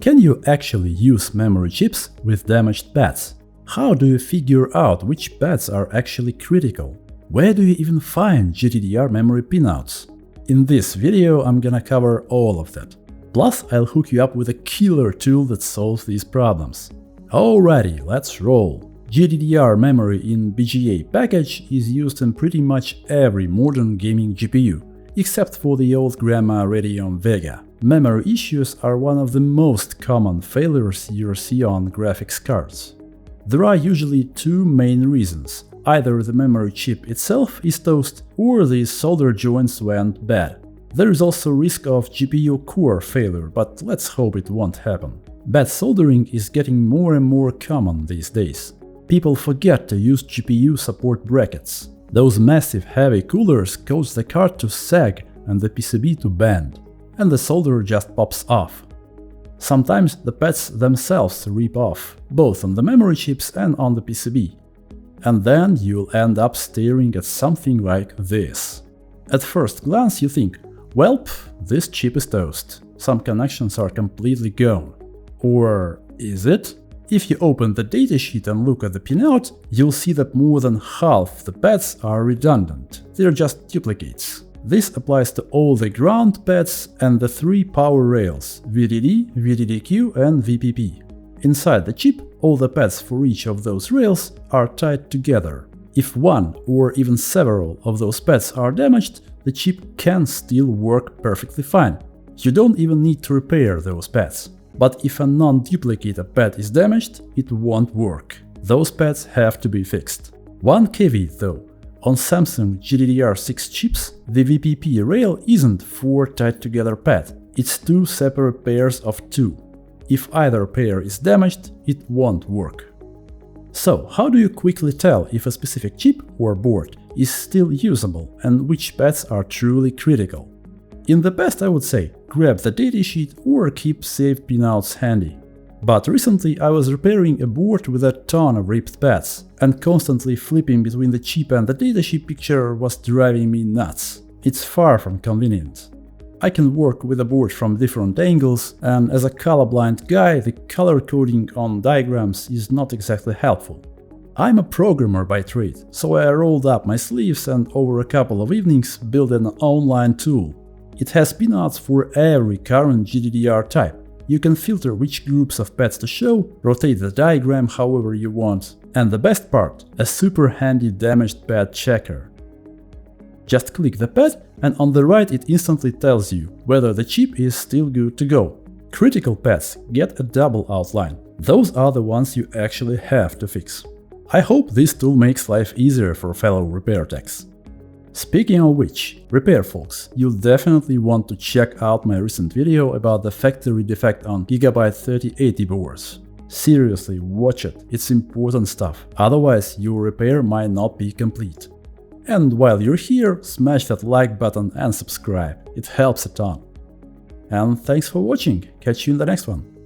Can you actually use memory chips with damaged pads? How do you figure out which pads are actually critical? Where do you even find GDDR memory pinouts? In this video I'm gonna cover all of that. Plus I'll hook you up with a killer tool that solves these problems. Alrighty, let's roll. GDDR memory in BGA package is used in pretty much every modern gaming GPU, except for the old grandma Radeon Vega. Memory issues are one of the most common failures you see on graphics cards. There are usually two main reasons. Either the memory chip itself is toast, or the solder joints went bad. There is also risk of GPU core failure, but let's hope it won't happen. Bad soldering is getting more and more common these days. People forget to use GPU support brackets. Those massive heavy coolers cause the card to sag and the PCB to bend, and the solder just pops off. Sometimes the pads themselves rip off, both on the memory chips and on the PCB. And then you'll end up staring at something like this. At first glance you think, welp, this chip is toast, some connections are completely gone. Or is it? If you open the datasheet and look at the pinout, you'll see that more than half the pads are redundant, they're just duplicates. This applies to all the ground pads and the three power rails VDD, VDDQ and VPP. Inside the chip, all the pads for each of those rails are tied together. If one or even several of those pads are damaged, the chip can still work perfectly fine. You don't even need to repair those pads. But if a non-duplicated pad is damaged, it won't work. Those pads have to be fixed. One caveat though. On Samsung GDDR6 chips, the VPP rail isn't 4 tied together pads, it's 2 separate pairs of 2. If either pair is damaged, it won't work. So, how do you quickly tell if a specific chip or board is still usable and which pads are truly critical? In the past I would say, grab the datasheet or keep saved pinouts handy. But recently I was repairing a board with a ton of ripped pads, and constantly flipping between the chip and the datasheet picture was driving me nuts. It's far from convenient. I can work with a board from different angles, and as a colorblind guy, the color coding on diagrams is not exactly helpful. I'm a programmer by trade, so I rolled up my sleeves and over a couple of evenings built an online tool. It has pinouts for every current GDDR type. You can filter which groups of pads to show, rotate the diagram however you want, and the best part, a super handy damaged pad checker. Just click the pad and on the right it instantly tells you whether the chip is still good to go. Critical pads get a double outline. Those are the ones you actually have to fix. I hope this tool makes life easier for fellow repair techs. Speaking of which, repair folks, you'll definitely want to check out my recent video about the factory defect on Gigabyte 3080 boards. Seriously, watch it, it's important stuff, otherwise your repair might not be complete. And while you're here, smash that like button and subscribe, it helps a ton. And thanks for watching, catch you in the next one.